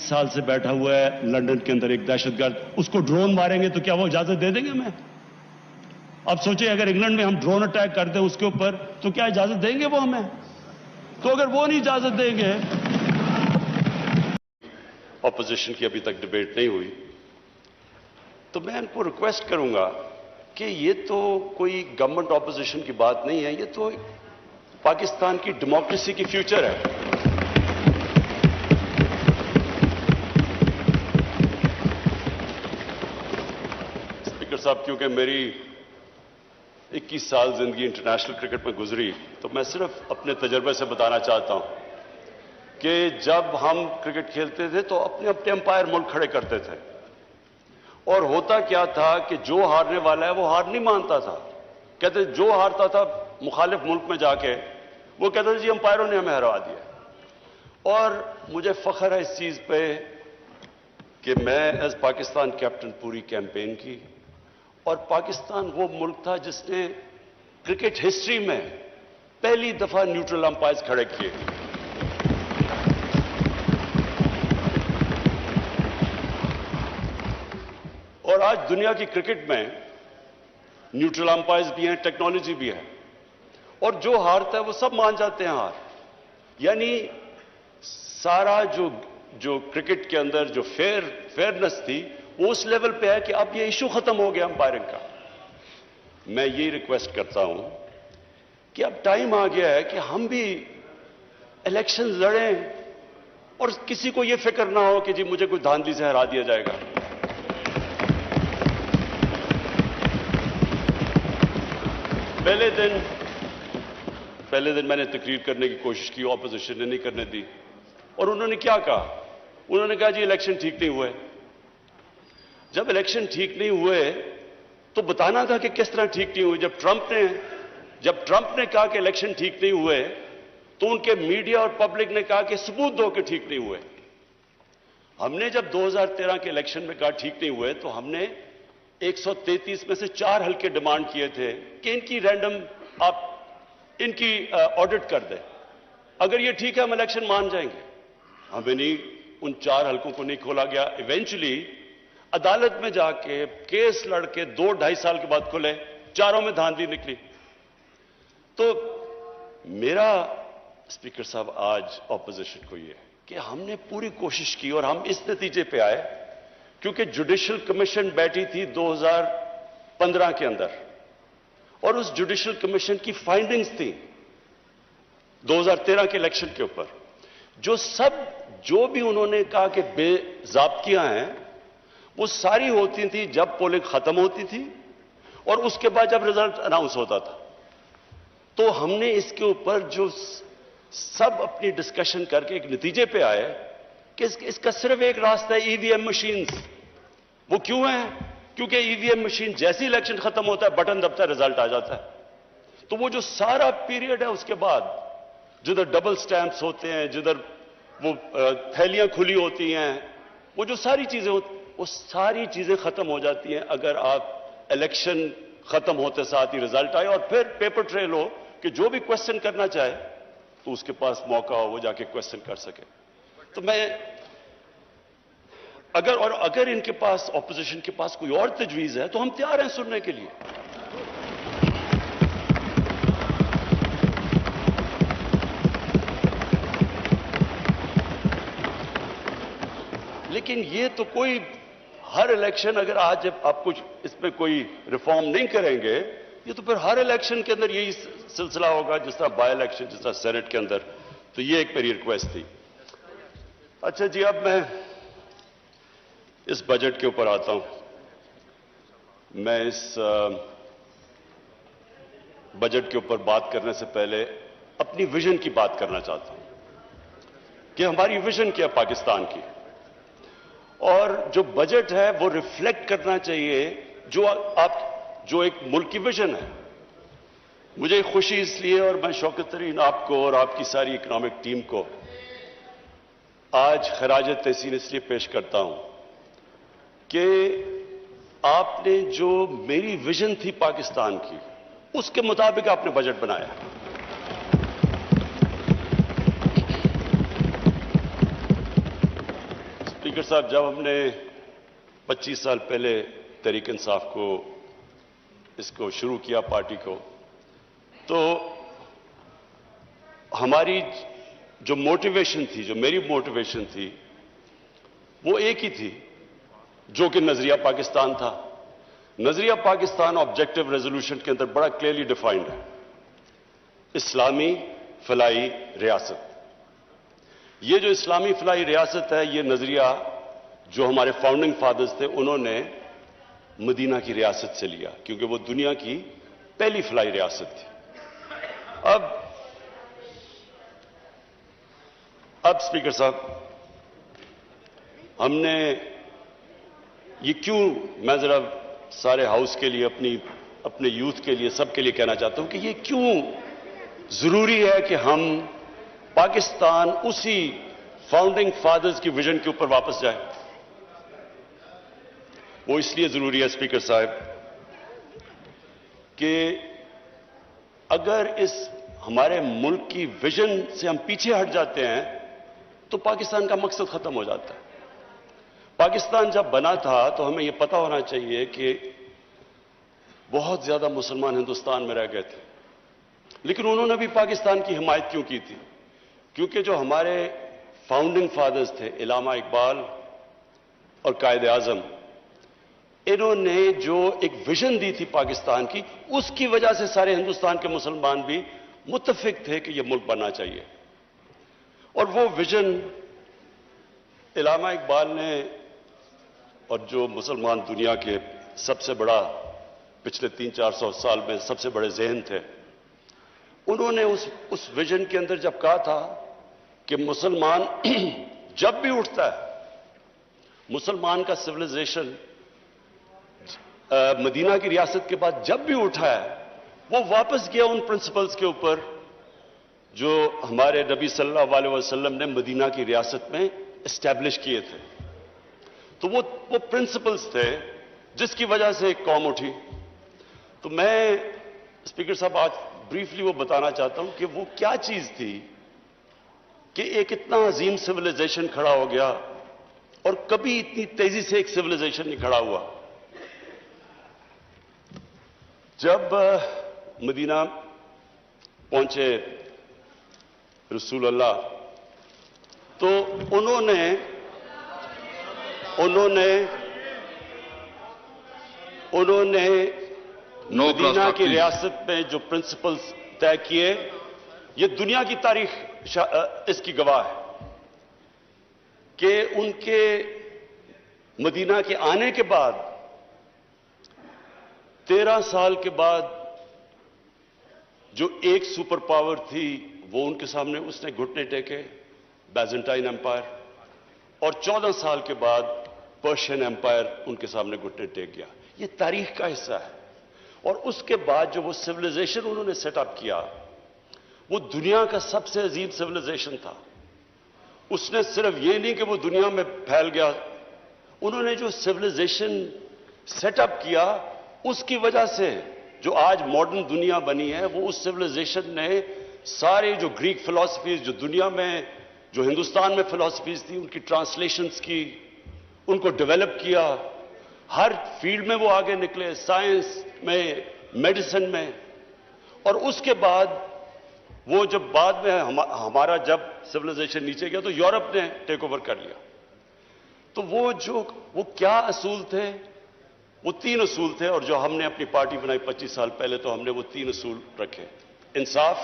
साल से बैठा हुआ है लंदन के अंदर एक दहशतगर्द, उसको ड्रोन मारेंगे तो क्या वो इजाजत दे देंगे हमें? अब सोचिए अगर इंग्लैंड में हम ड्रोन अटैक कर दें उसके ऊपर तो क्या इजाजत देंगे वो हमें? तो अगर वो नहीं इजाजत देंगे, ऑपोजिशन की अभी तक डिबेट नहीं हुई, तो मैं इनको रिक्वेस्ट करूंगा कि ये तो कोई गवर्नमेंट ऑपोजिशन की बात नहीं है, ये तो पाकिस्तान की डेमोक्रेसी की फ्यूचर है। स्पीकर साहब, क्योंकि मेरी 21 साल जिंदगी इंटरनेशनल क्रिकेट में गुजरी, तो मैं सिर्फ अपने तजर्बे से बताना चाहता हूं कि जब हम क्रिकेट खेलते थे तो अपने अपने अंपायर मुल्क खड़े करते थे, और होता क्या था कि जो हारने वाला है वो हार नहीं मानता था। कहते जो हारता था मुखालिफ मुल्क में जाके वो कहते थे जी अंपायरों ने हमें हरा दिया। और मुझे फख्र है इस चीज पे कि मैं एज पाकिस्तान कैप्टन पूरी कैंपेन की, और पाकिस्तान वो मुल्क था जिसने क्रिकेट हिस्ट्री में पहली दफा न्यूट्रल अंपायर्स खड़े किए। और आज दुनिया की क्रिकेट में न्यूट्रल अंपायर्स भी हैं, टेक्नोलॉजी भी है, और जो हारता है वो सब मान जाते हैं हार। यानी सारा जो क्रिकेट के अंदर जो फेयरनेस थी वो उस लेवल पे है कि अब ये इशू खत्म हो गया अंपायरिंग का। मैं ये रिक्वेस्ट करता हूं कि अब टाइम आ गया है कि हम भी इलेक्शन लड़ें और किसी को ये फिक्र ना हो कि जी मुझे कोई धांधली से हरा दिया जाएगा। पहले दिन मैंने तकरीर करने की कोशिश की, ऑपोजिशन ने नहीं करने दी, और उन्होंने क्या कहा? उन्होंने कहा जी इलेक्शन ठीक नहीं हुए। जब इलेक्शन ठीक नहीं हुए तो बताना था कि किस तरह ठीक नहीं हुए। जब ट्रंप ने कहा कि इलेक्शन ठीक नहीं हुए तो उनके मीडिया और पब्लिक ने कहा कि सबूत दो कि ठीक नहीं हुए। हमने जब 2013 के इलेक्शन में कहा ठीक नहीं हुए तो हमने 133 में से 4 हल्के डिमांड किए थे कि इनकी रैंडम आप इनकी ऑडिट कर दें, अगर ये ठीक है हम इलेक्शन मान जाएंगे। हमें नहीं, उन 4 हल्कों को नहीं खोला गया। इवेंचुअली अदालत में जाके केस लड़के 2-2.5 साल के बाद खुले, चारों में धांधली निकली। तो मेरा स्पीकर साहब आज ऑपोजिशन को ये कि हमने पूरी कोशिश की और हम इस नतीजे पे आए क्योंकि जुडिशल कमीशन बैठी थी 2015 के अंदर, और उस जुडिशल कमीशन की फाइंडिंग्स थी 2013 के इलेक्शन के ऊपर, जो भी उन्होंने कहा कि बेज़ाब्तियां हैं वो सारी होती थी जब पोलिंग खत्म होती थी और उसके बाद जब रिजल्ट अनाउंस होता था। तो हमने इसके ऊपर जो सब अपनी डिस्कशन करके एक नतीजे पे आए कि इसका सिर्फ एक रास्ता है, ईवीएम मशीन्स। वो क्यों है? क्योंकि ईवीएम मशीन जैसे इलेक्शन खत्म होता है बटन दबता है, रिजल्ट आ जाता है। तो वो जो सारा पीरियड है उसके बाद जिधर डबल स्टैंप्स होते हैं, जिधर वो थैलियां खुली होती हैं, वो जो सारी चीजें होती, वो सारी चीजें खत्म हो जाती हैं अगर आप इलेक्शन खत्म होते साथ ही रिजल्ट आए और फिर पेपर ट्रेल हो कि जो भी क्वेश्चन करना चाहे तो उसके पास मौका हो वो जाके क्वेश्चन कर सके। तो मैं अगर इनके पास, ऑपोजिशन के पास कोई और तजवीज है तो हम तैयार हैं सुनने के लिए। लेकिन ये तो कोई हर इलेक्शन, अगर आज आप कुछ इसमें कोई रिफॉर्म नहीं करेंगे, ये तो फिर हर इलेक्शन के अंदर यही सिलसिला होगा, जिस तरह बाय इलेक्शन, जिस तरह सेनेट के अंदर। तो ये एक मेरी रिक्वेस्ट थी। अच्छा जी, अब मैं इस बजट के ऊपर आता हूं। मैं इस बजट के ऊपर बात करने से पहले अपनी विजन की बात करना चाहता हूं कि हमारी विजन क्या है पाकिस्तान की, और जो बजट है वो रिफ्लेक्ट करना चाहिए जो एक मुल्क की विजन है। मुझे खुशी इसलिए, और मैं शौकत तरीन आपको और आपकी सारी इकोनॉमिक टीम को आज खराज तहसीन इसलिए पेश करता हूं कि आपने जो मेरी विजन थी पाकिस्तान की उसके मुताबिक आपने बजट बनाया। स्पीकर साहब, जब हमने 25 साल पहले तहरीक इंसाफ को इसको शुरू किया पार्टी को, तो हमारी जो मोटिवेशन थी, जो मेरी मोटिवेशन थी, वो एक ही थी, जो कि नजरिया पाकिस्तान था। नजरिया पाकिस्तान ऑब्जेक्टिव रेजोल्यूशन के अंदर बड़ा क्लियरली डिफाइंड है, इस्लामी फलाई रियासत। ये जो इस्लामी फलाई रियासत है, ये नजरिया जो हमारे फाउंडिंग फादर्स थे उन्होंने मदीना की रियासत से लिया, क्योंकि वो दुनिया की पहली फलाई रियासत थी। अब स्पीकर साहब, हमने ये क्यों, मैं जरा सारे हाउस के लिए, अपने यूथ के लिए, सबके लिए कहना चाहता हूं कि ये क्यों जरूरी है कि हम पाकिस्तान उसी फाउंडिंग फादर्स की विजन के ऊपर वापस जाए। वो इसलिए जरूरी है स्पीकर साहब कि अगर इस हमारे मुल्क की विजन से हम पीछे हट जाते हैं तो पाकिस्तान का मकसद खत्म हो जाता है। पाकिस्तान जब बना था तो हमें यह पता होना चाहिए कि बहुत ज्यादा मुसलमान हिंदुस्तान में रह गए थे, लेकिन उन्होंने भी पाकिस्तान की हिमायत क्यों की थी? क्योंकि जो हमारे फाउंडिंग फादर्स थे, इलामा इकबाल और कायद आजम, इन्होंने जो एक विजन दी थी पाकिस्तान की, उसकी वजह से सारे हिंदुस्तान के मुसलमान भी मुत्तफिक थे कि यह मुल्क बनना चाहिए। और वो विजन इलामा इकबाल ने, और जो मुसलमान दुनिया के सबसे बड़ा पिछले 300-400 साल में सबसे बड़े ज़हन थे, उन्होंने उस विजन के अंदर जब कहा था कि मुसलमान जब भी उठता है, मुसलमान का सिविलाइजेशन मदीना की रियासत के बाद जब भी उठा है, वो वापस गया उन प्रिंसिपल्स के ऊपर जो हमारे नबी सल्लल्लाहु अलैहि वसल्लम ने मदीना की रियासत में एस्टैब्लिश किए थे। तो वो प्रिंसिपल्स थे जिसकी वजह से एक कौम उठी। तो मैं स्पीकर साहब आज ब्रीफली वो बताना चाहता हूं कि वो क्या चीज थी कि एक इतना अजीम सिविलाइजेशन खड़ा हो गया, और कभी इतनी तेजी से एक सिविलाइजेशन नहीं खड़ा हुआ। जब मदीना पहुंचे रसूल अल्लाह, तो उन्होंने मदीना की रियासत में जो प्रिंसिपल्स तय किए, ये दुनिया की तारीख इसकी गवाह है कि उनके मदीना के आने के बाद 13 साल के बाद जो एक सुपर पावर थी वो उनके सामने उसने घुटने टेके, बैजेंटाइन एम्पायर, और 14 साल के बाद पर्शियन एम्पायर उनके सामने घुटने टेक गया। ये तारीख का हिस्सा है। और उसके बाद जो वो सिविलाइजेशन उन्होंने सेटअप किया, वो दुनिया का सबसे अजीम सिविलाइजेशन था। उसने सिर्फ ये नहीं कि वो दुनिया में फैल गया, उन्होंने जो सिविलाइजेशन सेटअप किया, उसकी वजह से जो आज मॉडर्न दुनिया बनी है, वो उस सिविलाइजेशन ने सारे जो ग्रीक फिलॉसफीज जो दुनिया में, जो हिंदुस्तान में फिलॉसफीज थी, उनकी ट्रांसलेशंस की, उनको डेवलप किया। हर फील्ड में वो आगे निकले, साइंस में, मेडिसिन में। और उसके बाद वो जब बाद में हमारा जब सिविलाइजेशन नीचे गया तो यूरोप ने टेक ओवर कर लिया। तो वो क्या असूल थे? वो 3 असूल थे, और जो हमने अपनी पार्टी बनाई 25 साल पहले, तो हमने वो 3 असूल रखे: इंसाफ,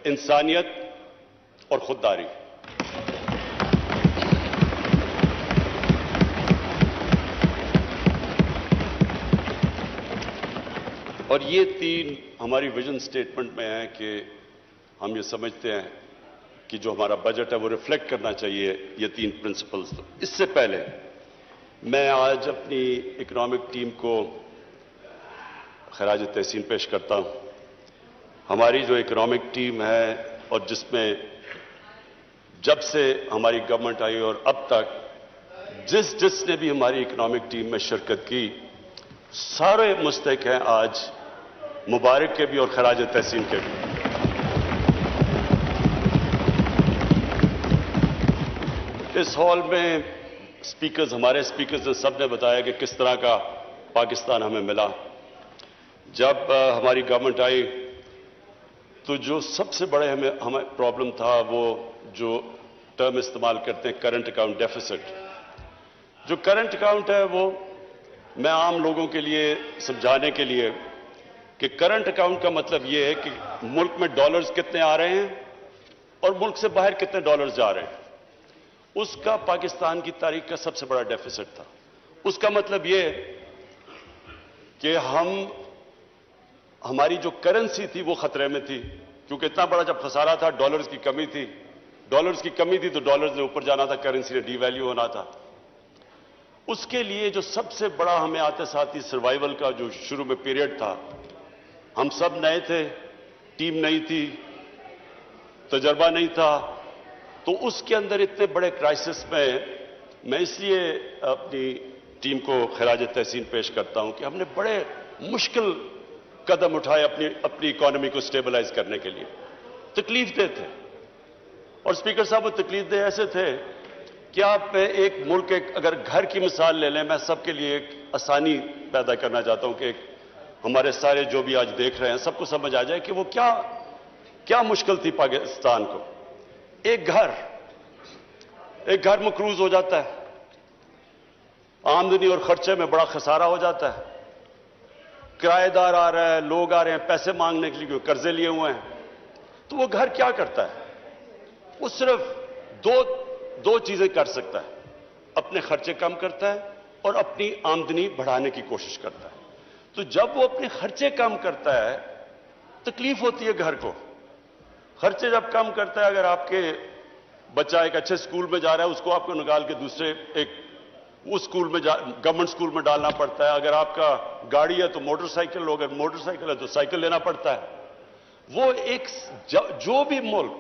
इंसानियत और खुददारी। और ये 3 हमारी विजन स्टेटमेंट में है कि हम ये समझते हैं कि जो हमारा बजट है वो रिफ्लेक्ट करना चाहिए ये 3 प्रिंसिपल्स। तो इससे पहले मैं आज अपनी इकोनॉमिक टीम को खराज तहसीन पेश करता हूं। हमारी जो इकोनॉमिक टीम है, और जिसमें जब से हमारी गवर्नमेंट आई और अब तक जिसने भी हमारी इकोनॉमिक टीम में शिरकत की, सारे मुस्तहिक हैं आज मुबारक के भी और खराज तहसीन के भी। इस हॉल में स्पीकर्स, हमारे स्पीकर्स ने सब ने बताया कि किस तरह का पाकिस्तान हमें मिला। जब हमारी गवर्नमेंट आई तो जो सबसे बड़े हमें प्रॉब्लम था वो जो टर्म इस्तेमाल करते हैं करंट अकाउंट डेफिसिट। जो करंट अकाउंट है वो मैं आम लोगों के लिए समझाने के लिए कि करंट अकाउंट का मतलब ये है कि मुल्क में डॉलर्स कितने आ रहे हैं और मुल्क से बाहर कितने डॉलर्स जा रहे हैं। उसका पाकिस्तान की तारीख का सबसे बड़ा डेफिसिट था। उसका मतलब ये कि हमारी जो करेंसी थी वो खतरे में थी, क्योंकि इतना बड़ा जब खसारा था, डॉलर्स की कमी थी। डॉलर्स की कमी थी तो डॉलर्स ने ऊपर जाना था, करेंसी ने डीवैल्यू होना था। उसके लिए जो सबसे बड़ा हमें आते साथ ही सर्वाइवल का जो शुरू में पीरियड था, हम सब नए थे, टीम नई थी, तजर्बा नहीं था, तो उसके अंदर इतने बड़े क्राइसिस में मैं इसलिए अपनी टीम को खिराज तहसीन पेश करता हूं कि हमने बड़े मुश्किल कदम उठाए अपनी इकोनॉमी को स्टेबलाइज करने के लिए। तकलीफ दे थे, और स्पीकर साहब वो तकलीफ दे ऐसे थे कि आप एक मुल्क, अगर घर की मिसाल ले लें, मैं सबके लिए एक आसानी पैदा करना चाहता हूं कि हमारे सारे जो भी आज देख रहे हैं सबको समझ आ जाए कि वो क्या मुश्किल थी पाकिस्तान को। एक घर मकरूज हो जाता है, आमदनी और खर्चे में बड़ा खसारा हो जाता है, किराएदार आ रहा है, लोग आ रहे हैं पैसे मांगने के लिए, कर्जे लिए हुए हैं, तो वो घर क्या करता है? वो सिर्फ दो चीजें कर सकता है, अपने खर्चे कम करता है और अपनी आमदनी बढ़ाने की कोशिश करता है। तो जब वो अपने खर्चे कम करता है, तकलीफ होती है घर को। खर्चे जब कम करता है, अगर आपके बच्चा एक अच्छे स्कूल में जा रहा है, उसको आपको निकाल के दूसरे उस स्कूल में गवर्नमेंट स्कूल में डालना पड़ता है। अगर आपका गाड़ी है तो मोटरसाइकिल, अगर मोटरसाइकिल है तो साइकिल लेना पड़ता है। वो जो भी मुल्क,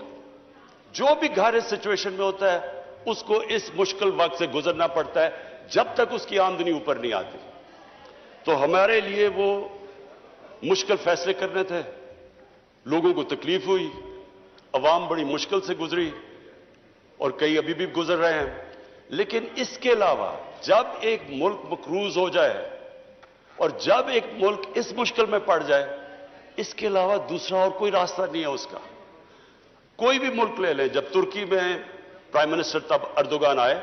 जो भी घर इस सिचुएशन में होता है, उसको इस मुश्किल वक्त से गुजरना पड़ता है जब तक उसकी आमदनी ऊपर नहीं आती। तो हमारे लिए वो मुश्किल फैसले करने थे, लोगों को तकलीफ हुई, अवाम बड़ी मुश्किल से गुजरी और कई अभी भी गुजर रहे हैं। लेकिन इसके अलावा जब एक मुल्क मकरूज हो जाए और जब एक मुल्क इस मुश्किल में पड़ जाए, इसके अलावा दूसरा और कोई रास्ता नहीं है उसका। कोई भी मुल्क ले लें, जब तुर्की में प्राइम मिनिस्टर तब अर्दोगान आए,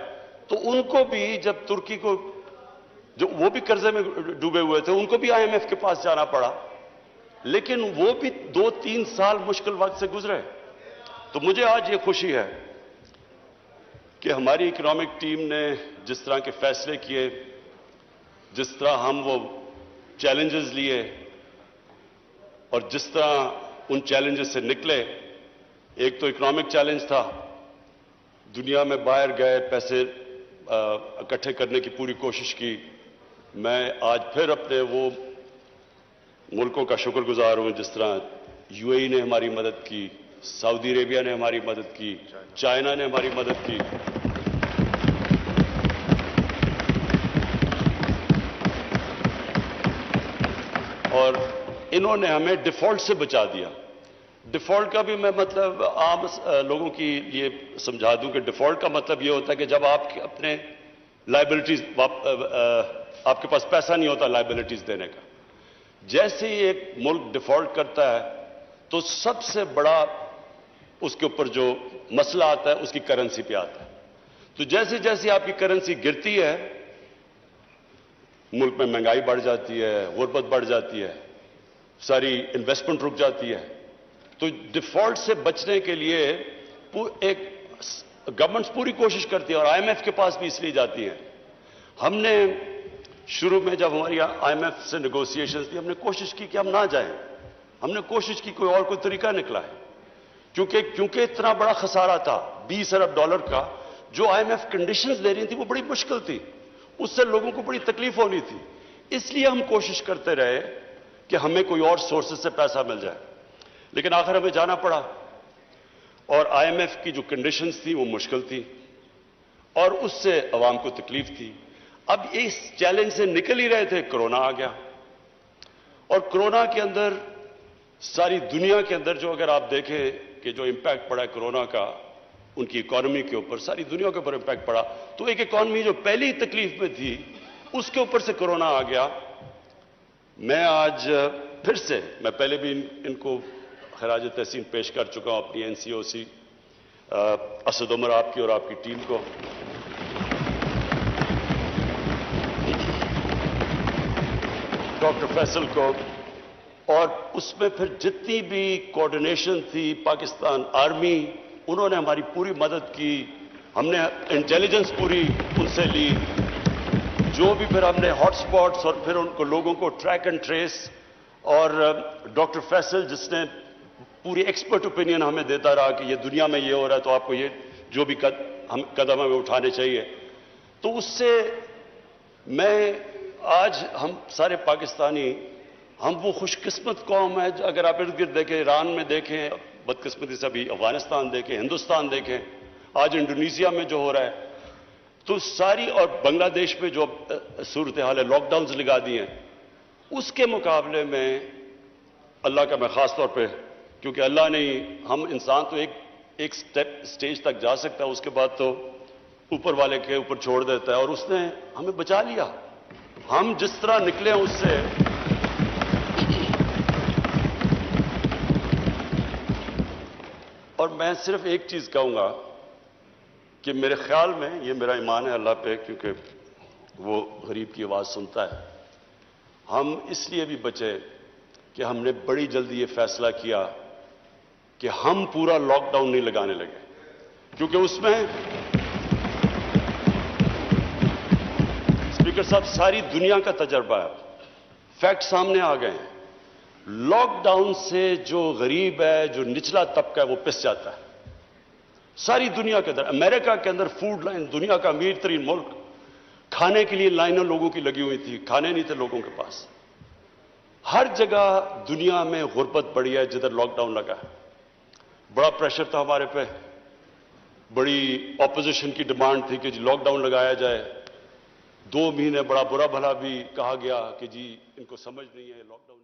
तो उनको भी, जब तुर्की को, जो वो भी कर्जे में डूबे हुए थे, उनको भी IMF के पास जाना पड़ा, लेकिन वो भी 2-3 साल मुश्किल वक्त से गुजरे। तो मुझे आज ये खुशी है कि हमारी इकोनॉमिक टीम ने जिस तरह के फैसले किए, जिस तरह हम वो चैलेंजेस लिए और जिस तरह उन चैलेंजेस से निकले। एक तो इकोनॉमिक चैलेंज था, दुनिया में बाहर गए, पैसे इकट्ठे करने की पूरी कोशिश की। मैं आज फिर अपने वो मुल्कों का शुक्रगुजार हूं जिस तरह UAE ने हमारी मदद की, सऊदी अरेबिया ने हमारी मदद की, चाइना ने हमारी मदद की। और इन्होंने हमें डिफॉल्ट से बचा दिया। डिफॉल्ट का भी मैं मतलब आम लोगों की लिए समझा दूं कि डिफॉल्ट का मतलब यह होता है कि जब आप अपने लायबिलिटीज, आपके पास पैसा नहीं होता लायबिलिटीज देने का। जैसे ही एक मुल्क डिफॉल्ट करता है तो सबसे बड़ा उसके ऊपर जो मसला आता है उसकी करेंसी पे आता है। तो जैसे जैसे आपकी करेंसी गिरती है, मुल्क में महंगाई बढ़ जाती है, गुर्बत बढ़ जाती है, सारी इन्वेस्टमेंट रुक जाती है। तो डिफॉल्ट से बचने के लिए एक गवर्नमेंट पूरी कोशिश करती है और IMF के पास भी इसलिए जाती है। हमने शुरू में जब हमारी IMF से नेगोशिएशंस थी, हमने कोशिश की कि हम ना जाएं। हमने कोशिश की कोई और कोई तरीका निकला है, क्योंकि इतना बड़ा खसारा था $20 अरब का। जो IMF कंडीशंस दे रही थी वो बड़ी मुश्किल थी, उससे लोगों को बड़ी तकलीफ होनी थी। इसलिए हम कोशिश करते रहे कि हमें कोई और सोर्सेज से पैसा मिल जाए, लेकिन आखिर हमें जाना पड़ा। और IMF की जो कंडीशंस थी वो मुश्किल थी और उससे अवाम को तकलीफ थी। अब इस चैलेंज से निकल ही रहे थे, कोरोना आ गया। और कोरोना के अंदर सारी दुनिया के अंदर जो, अगर आप देखें कि जो इंपैक्ट पड़ा है कोरोना का, उनकी इकॉनमी के ऊपर, सारी दुनिया के ऊपर इंपैक्ट पड़ा। तो एक इकॉनमी जो पहली तकलीफ में थी, उसके ऊपर से कोरोना आ गया। मैं आज फिर से, मैं पहले भी इनको खराज तहसीन पेश कर चुका हूं, अपनी एनसीओसी असद उमर आपकी और आपकी टीम को। डॉक्टर फैसल को, और उसमें फिर जितनी भी कोऑर्डिनेशन थी, पाकिस्तान आर्मी, उन्होंने हमारी पूरी मदद की। हमने इंटेलिजेंस पूरी उनसे ली, जो भी फिर हमने हॉटस्पॉट्स और फिर उनको लोगों को ट्रैक एंड ट्रेस, और डॉक्टर फैसल जिसने पूरी एक्सपर्ट ओपिनियन हमें देता रहा कि ये दुनिया में ये हो रहा है तो आपको ये जो भी कदम हमें उठाने चाहिए। तो उससे मैं आज, हम सारे पाकिस्तानी, हम वो खुशकिस्मत कौम है। अगर आप इर्द गिर्द देखें, ईरान में देखें, बदकिस्मती से अभी अफगानिस्तान देखें, हिंदुस्तान देखें, आज इंडोनेशिया में जो हो रहा है, तो सारी, और बांग्लादेश में जो सूरत हाल है, लॉकडाउन लगा दिए हैं, उसके मुकाबले में अल्लाह का मैं खास तौर पे, क्योंकि अल्लाह ने, हम इंसान तो एक स्टेज तक जा सकता है, उसके बाद तो ऊपर वाले के ऊपर छोड़ देता है, और उसने हमें बचा लिया। हम जिस तरह निकले उससे, और मैं सिर्फ एक चीज कहूंगा कि मेरे ख्याल में, ये मेरा ईमान है अल्लाह पे, क्योंकि वो गरीब की आवाज सुनता है, हम इसलिए भी बचे कि हमने बड़ी जल्दी ये फैसला किया कि हम पूरा लॉकडाउन नहीं लगाने लगे, क्योंकि उसमें स्पीकर साहब सारी दुनिया का तजर्बा है, फैक्ट सामने आ गए हैं। लॉकडाउन से जो गरीब है, जो निचला तबका है, वो पिस जाता है। सारी दुनिया के अंदर, अमेरिका के अंदर फूड लाइन, दुनिया का अमीर तरीन मुल्क, खाने के लिए लाइनें लोगों की लगी हुई थी, खाने नहीं थे लोगों के पास। हर जगह दुनिया में गुर्बत बढ़ी है जिधर लॉकडाउन लगा है। बड़ा प्रेशर था हमारे पे, बड़ी ऑपोजिशन की डिमांड थी कि जी लॉकडाउन लगाया जाए। 2 महीने बड़ा बुरा भला भी कहा गया कि जी इनको समझ नहीं है, लॉकडाउन